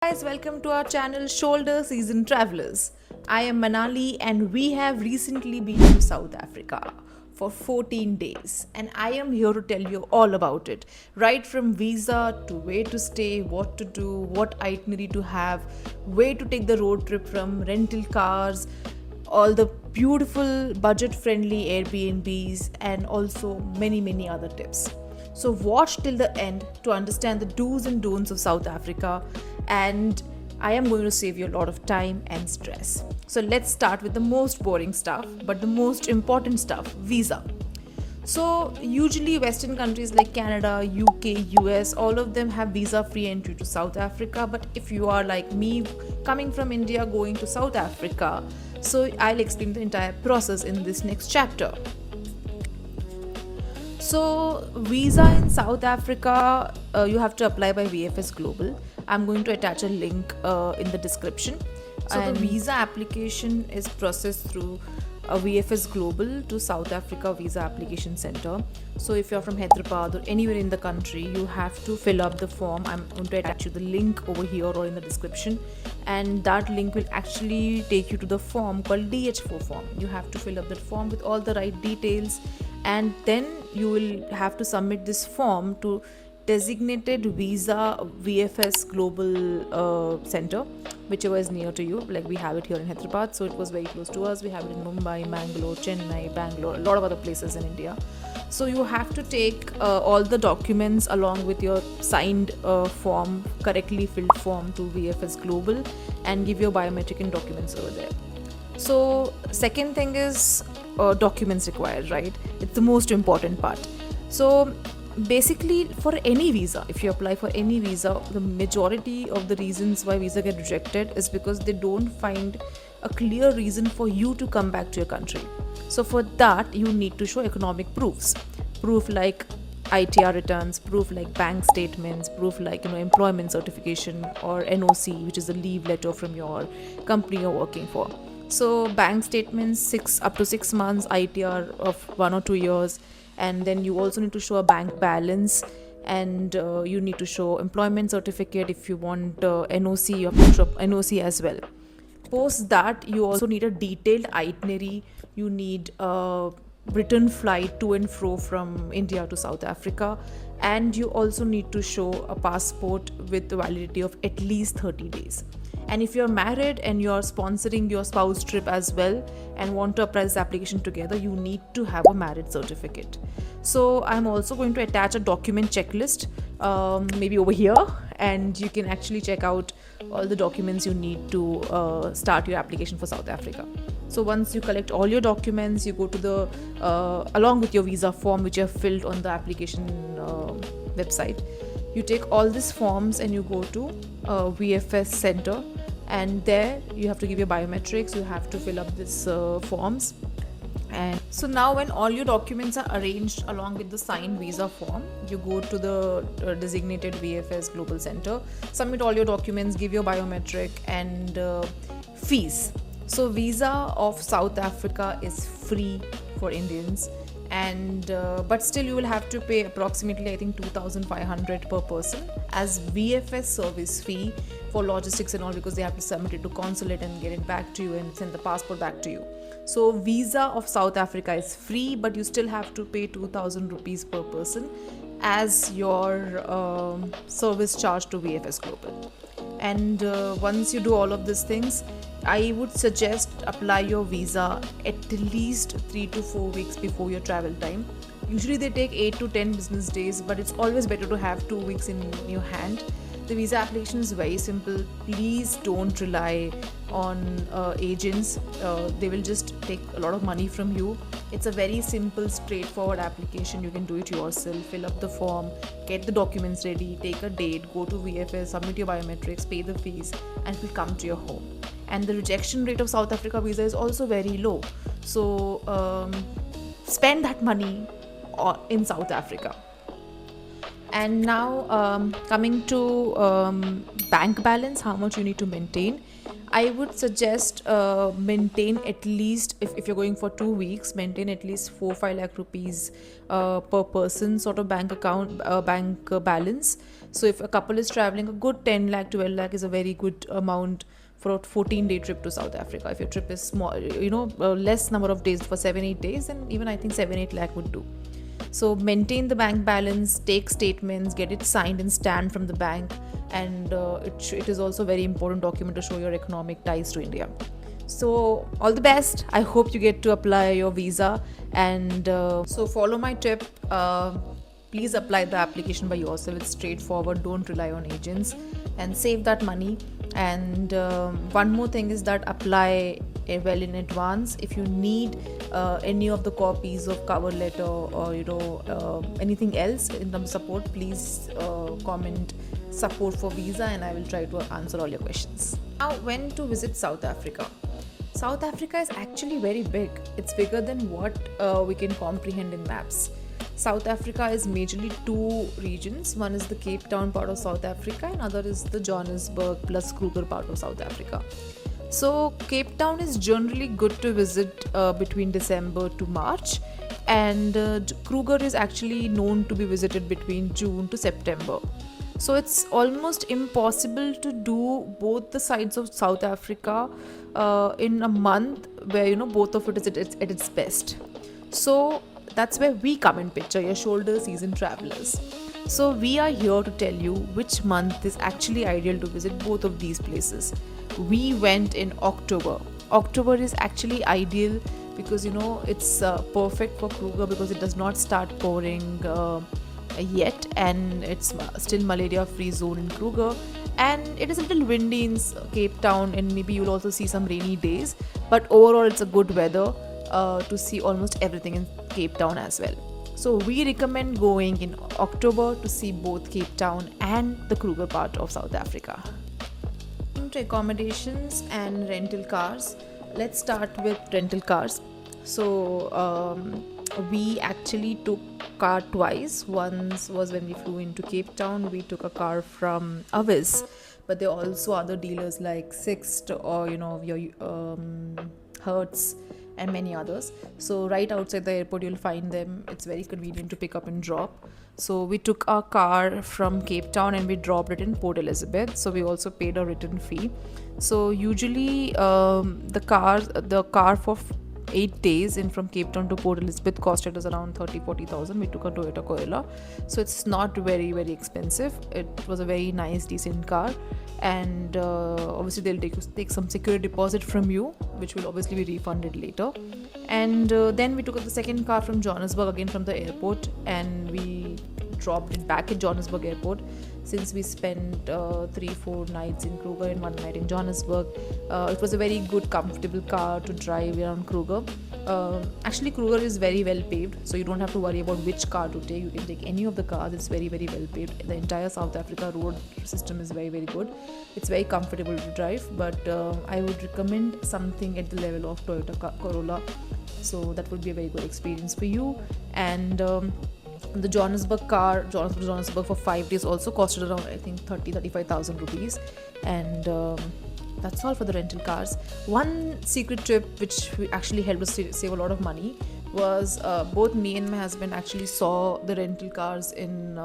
Guys, welcome to our channel Shoulder Season Travelers. I am Manali and we have recently been to South Africa for 14 days and I am here to tell you all about it. Right from visa to where to stay, what to do, what itinerary to have, where to take the road trip from, rental cars, all the beautiful budget friendly Airbnbs and also many other tips. So watch till the end to understand the do's and don'ts of South Africa, and I am going to save you a lot of time and stress. So let's start with the most boring stuff, but the most important stuff, visa. So usually Western countries like Canada, UK, US, all of them have visa free entry to South Africa, but if you are like me coming from India going to South Africa, so I'll explain the entire process in this next chapter. So, visa in South Africa, you have to apply by VFS Global. I'm going to attach a link in the description. So, the visa application is processed through VFS Global to South Africa Visa Application Center. So, if you're from Hyderabad or anywhere in the country, you have to fill up the form. I'm going to attach you the link over here or in the description, and that link will actually take you to the form called DH4 form. You have to fill up that form with all the right details, and then you will have to submit this form to designated visa VFS global center, whichever is near to you. Like we have it here in Hyderabad, so it was very close to us. We have it in Mumbai, Mangalore, Chennai, Bangalore, a lot of other places in India. So you have to take all the documents along with your signed form, correctly filled form, to VFS global and give your biometric and documents over there. So second thing is documents required, right? It's the most important part. So basically for any visa, if you apply for any visa, the majority of the reasons why visa get rejected is because they don't find a clear reason for you to come back to your country. So for that you need to show economic proofs, proof like ITR returns, proof like bank statements, proof like employment certification or NOC, which is a leave letter from your company you're working for. So bank statements 6 up to 6 months, ITR of 1 or 2 years, and then you also need to show a bank balance, and you need to show employment certificate. If you want NOC, you have to show NOC as well. Post that, you also need a detailed itinerary. You need a return flight to and fro from India to South Africa, and you also need to show a passport with the validity of at least 30 days. And if you're married and you're sponsoring your spouse trip as well and want to apply this application together, you need to have a marriage certificate. So I'm also going to attach a document checklist, maybe over here, and you can actually check out all the documents you need to start your application for South Africa. So once you collect all your documents, you go to the along with your visa form which you have filled on the application website. You take all these forms and you go to VFS center, and there you have to give your biometrics. You have to fill up these forms. And so now when all your documents are arranged along with the signed visa form, you go to the designated VFS global center, submit all your documents, give your biometric, and fees. So visa of South Africa is free for Indians, and but still you will have to pay approximately, I think, 2,500 per person as VFS service fee for logistics and all, because they have to submit it to consulate and get it back to you and send the passport back to you. So visa of South Africa is free, but you still have to pay 2,000 rupees per person as your service charge to VFS Global. And once you do all of these things, I would suggest apply your visa at least 3 to 4 weeks before your travel time. Usually they take 8 to 10 business days, but it's always better to have 2 weeks in your hand. The visa application is very simple. Please don't rely on agents. They will just take a lot of money from you. It's a very simple, straightforward application. You can do it yourself. Fill up the form, get the documents ready, take a date, go to VFS, submit your biometrics, pay the fees, and it will come to your home. And the rejection rate of South Africa visa is also very low. So spend that money in South Africa. And now coming to bank balance, how much you need to maintain. I would suggest maintain at least, if you're going for 2 weeks, maintain at least 4 5 lakh rupees per person sort of bank account, bank balance. So if a couple is traveling, a good 10 lakh 12 lakh is a very good amount for a 14-day trip to South Africa. If your trip is small, less number of days, for 7 8 days, then even I think 7 8 lakh would do. So maintain the bank balance, take statements, get it signed and stamped from the bank, and it is also a very important document to show your economic ties to India. So all the best. I hope you get to apply your visa, and so follow my tip. Please apply the application by yourself. It's straightforward. Don't rely on agents, and save that money. And one more thing is that apply well in advance. If you need any of the copies of cover letter, or anything else in terms of support, please comment support for visa, and I will try to answer all your questions. Now, when to visit South Africa? South Africa is actually very big. It's bigger than what we can comprehend in maps. South Africa is majorly two regions. One is the Cape Town part of South Africa, and other is the Johannesburg plus Kruger part of South Africa. So Cape Town is generally good to visit between December to March, and Kruger is actually known to be visited between June to September. So it's almost impossible to do both the sides of South Africa in a month where both of it is at its best. So that's where we come in picture, your shoulder season travelers. So we are here to tell you which month is actually ideal to visit both of these places. We went in October. October is actually ideal because it's perfect for Kruger because it does not start pouring yet, and it's still malaria free zone in Kruger, and it is a little windy in Cape Town, and maybe you'll also see some rainy days, but overall it's a good weather to see almost everything in Cape Town as well. So we recommend going in October to see both Cape Town and the Kruger part of South Africa. To accommodations and rental cars, let's start with rental cars. So we actually took car twice. Once was when we flew into Cape Town. We took a car from Avis, but there are also other dealers like Sixt or your Hertz and many others. So right outside the airport you'll find them. It's very convenient to pick up and drop. So we took our car from Cape Town and we dropped it in Port Elizabeth. So we also paid a return fee. So usually the car for 8 days in from Cape Town to Port Elizabeth costed us around 30-40,000. We took a Toyota Corolla, so it's not very very expensive. It was a very nice decent car, and obviously they'll take some security deposit from you, which will obviously be refunded later. And then we took the second car from Johannesburg, again from the airport, and we dropped it back at Johannesburg airport. Since we spent 3-4 nights in Kruger and 1 night in Johannesburg, it was a very good comfortable car to drive around Kruger. Actually Kruger is very well paved, so you don't have to worry about which car to take. You can take any of the cars. It's very very well paved. The entire South Africa road system is very very good. It's very comfortable to drive, but I would recommend something at the level of Toyota Corolla, so that would be a very good experience for you. And the Johannesburg for 5 days also costed around I think 35,000 rupees. And that's all for the rental cars. One secret trip which actually helped us save a lot of money was both me and my husband actually saw the rental cars in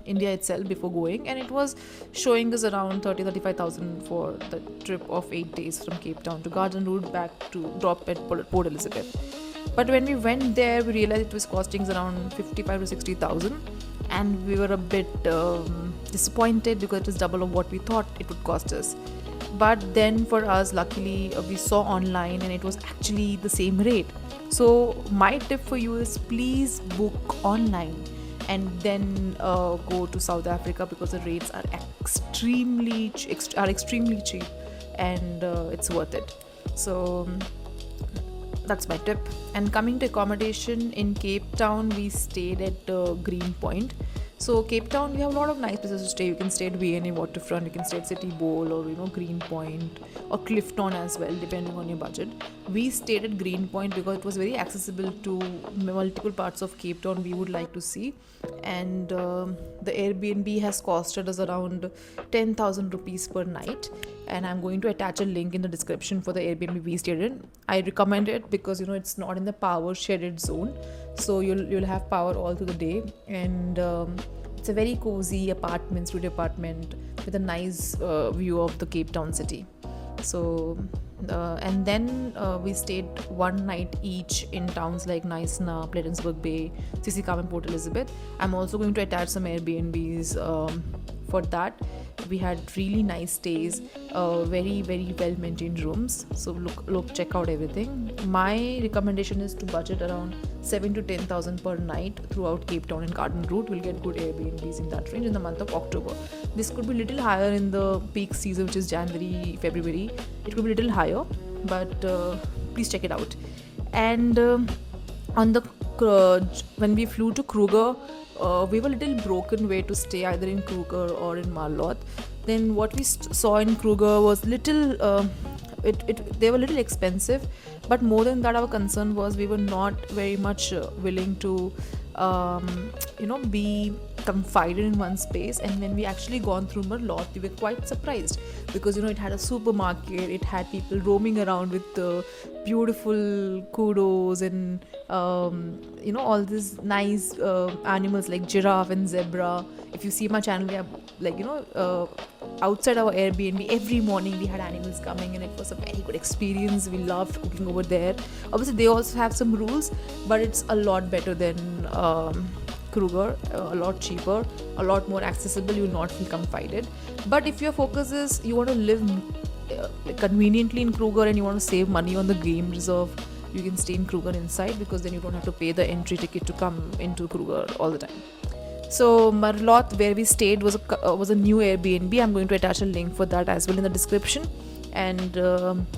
India itself before going, and it was showing us around 35,000 for the trip of 8 days from Cape Town to Garden Route back to drop at Port Elizabeth. But when we went there, we realized it was costing us around 55 to 60,000, and we were a bit disappointed because it was double of what we thought it would cost us. But then for us, luckily, we saw online and it was actually the same rate. So my tip for you is please book online and then go to South Africa, because the rates are extremely cheap, and it's worth it. So that's my tip. And coming to accommodation, in Cape Town we stayed at Green Point. So Cape Town, we have a lot of nice places to stay. You can stay at V&A Waterfront, you can stay at City Bowl, or Green Point or Clifton as well, depending on your budget. We stayed at Green Point because it was very accessible to multiple parts of Cape Town we would like to see, and the Airbnb has costed us around 10,000 rupees per night. And I'm going to attach a link in the description for the Airbnb we stayed in. I recommend it because it's not in the power shaded zone, so you'll have power all through the day. And it's a very cozy apartment, studio apartment, with a nice view of the Cape Town city. So and then we stayed one night each in towns like Knysna, Bladensburg Bay, Sisicam and Port Elizabeth. I'm also going to attach some Airbnbs for that. We had really nice stays, very very well maintained rooms. So look, check out everything. My recommendation is to budget around 7 to 10,000 per night throughout Cape Town and Garden Route. We'll get good Airbnbs in that range in the month of October. This could be little higher in the peak season, which is January, February. It could be little higher, but please check it out. And on the when we flew to Kruger, we were a little broken way to stay either in Kruger or in Marloth. Then what we saw in Kruger was little they were a little expensive, but more than that, our concern was we were not very much willing to be confided in one space. And when we actually gone through Marloth, we were quite surprised because it had a supermarket, it had people roaming around with beautiful kudos and all these nice animals like giraffe and zebra. If you see my channel, we have outside our Airbnb every morning we had animals coming, and it was a very good experience. We loved cooking over there. Obviously they also have some rules, but it's a lot better than Kruger, a lot cheaper, a lot more accessible. You will not feel confided. But if your focus is you want to live conveniently in Kruger and you want to save money on the game reserve, you can stay in Kruger inside, because then you don't have to pay the entry ticket to come into Kruger all the time. So Marloth, where we stayed, was a new Airbnb. I'm going to attach a link for that as well in the description. And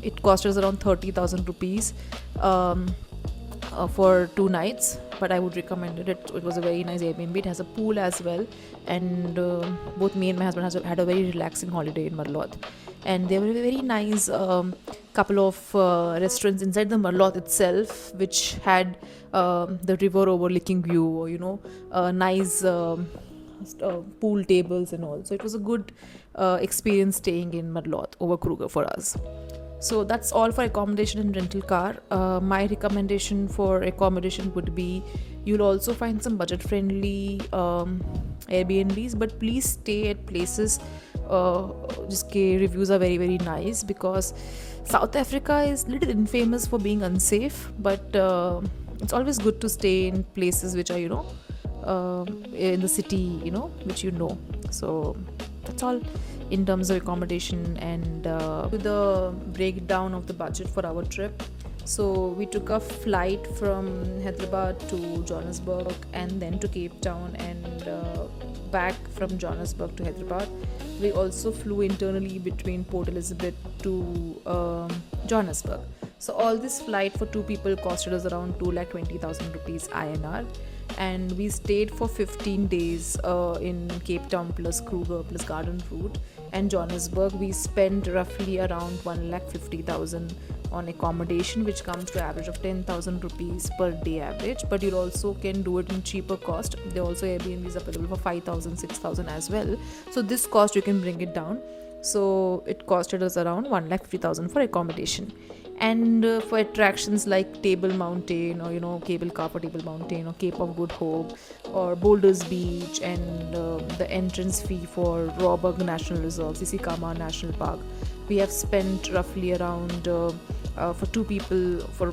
it cost us around 30,000 rupees for 2 nights. But I would recommend it. It was a very nice Airbnb. It has a pool as well. And both me and my husband had a very relaxing holiday in Marloth. And there were a very nice couple of restaurants inside the Marloth itself, which had the river overlooking view, nice pool tables and all. So it was a good experience staying in Marloth over Kruger for us. So that's all for accommodation and rental car. My recommendation for accommodation would be, you'll also find some budget friendly Airbnbs, but please stay at places jiske reviews are very very nice, because South Africa is little infamous for being unsafe, but it's always good to stay in places which are in the city, which so that's all in terms of accommodation. And with the breakdown of the budget for our trip, so we took a flight from Hyderabad to Johannesburg and then to Cape Town, and back from Johannesburg to Hyderabad. We also flew internally between Port Elizabeth to Johannesburg. So all this flight for 2 people costed us around 2,20,000 rupees INR. And we stayed for 15 days in Cape Town plus Kruger plus Garden Route and Johannesburg. We spent roughly around 1,50,000 on accommodation, which comes to average of 10,000 rupees per day average. But you also can do it in cheaper cost. There are also Airbnbs available for 5,000, 6,000 as well. So this cost you can bring it down. So it costed us around 1,50,000 for accommodation. And for attractions like Table Mountain, or cable car for Table Mountain, or Cape of Good Hope, or Boulders Beach, and the entrance fee for Rawburg National Reserve, Tsitsikamma National Park, we have spent roughly around for 2 people for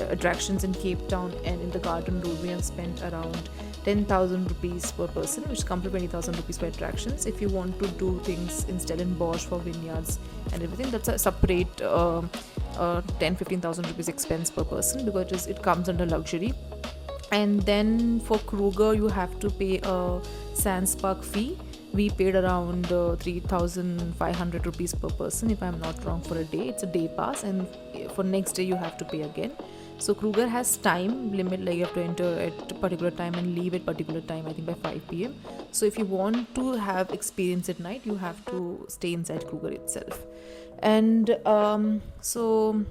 attractions in Cape Town and in the Garden Route. We have spent around 10,000 rupees per person, which comes to 20,000 rupees for attractions. If you want to do things in Stellenbosch for vineyards and everything, that's a separate 10,000-15,000 rupees expense per person, because it comes under luxury. And then for Kruger, you have to pay a Sands Park fee. We paid around 3,500 rupees per person, if I'm not wrong, for a day. It's a day pass, and for next day you have to pay again. So Kruger has time limit, like you have to enter at a particular time and leave at particular time, I think by 5 p.m. So if you want to have experience at night, you have to stay inside Kruger itself. And so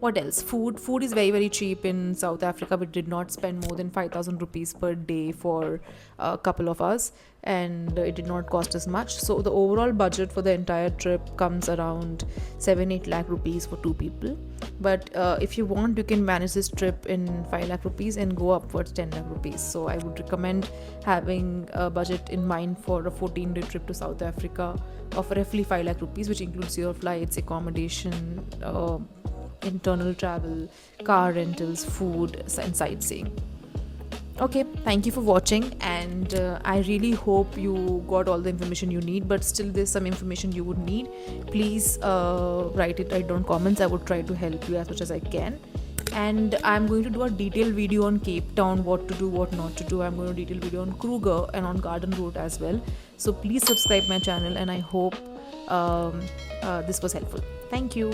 What else? Food is very cheap in South Africa. We did not spend more than 5,000 rupees per day for a couple of us, and it did not cost us much. So the overall budget for the entire trip comes around 7-8 lakh rupees for two people. But if you want, you can manage this trip in 5 lakh rupees and go upwards 10 lakh rupees. So I would recommend having a budget in mind for a 14-day trip to South Africa of roughly 5 lakh rupees, which includes your flights, accommodation, internal travel, car rentals, food, and sightseeing. Okay, thank you for watching, and I really hope you got all the information you need, but still there's some information you would need. Please write down comments. I would try to help you as much as I can. And I'm going to do a detailed video on Cape Town, what to do, what not to do. I'm going to do a detailed video on Kruger and on Garden Route as well. So please subscribe my channel, and I hope this was helpful. Thank you.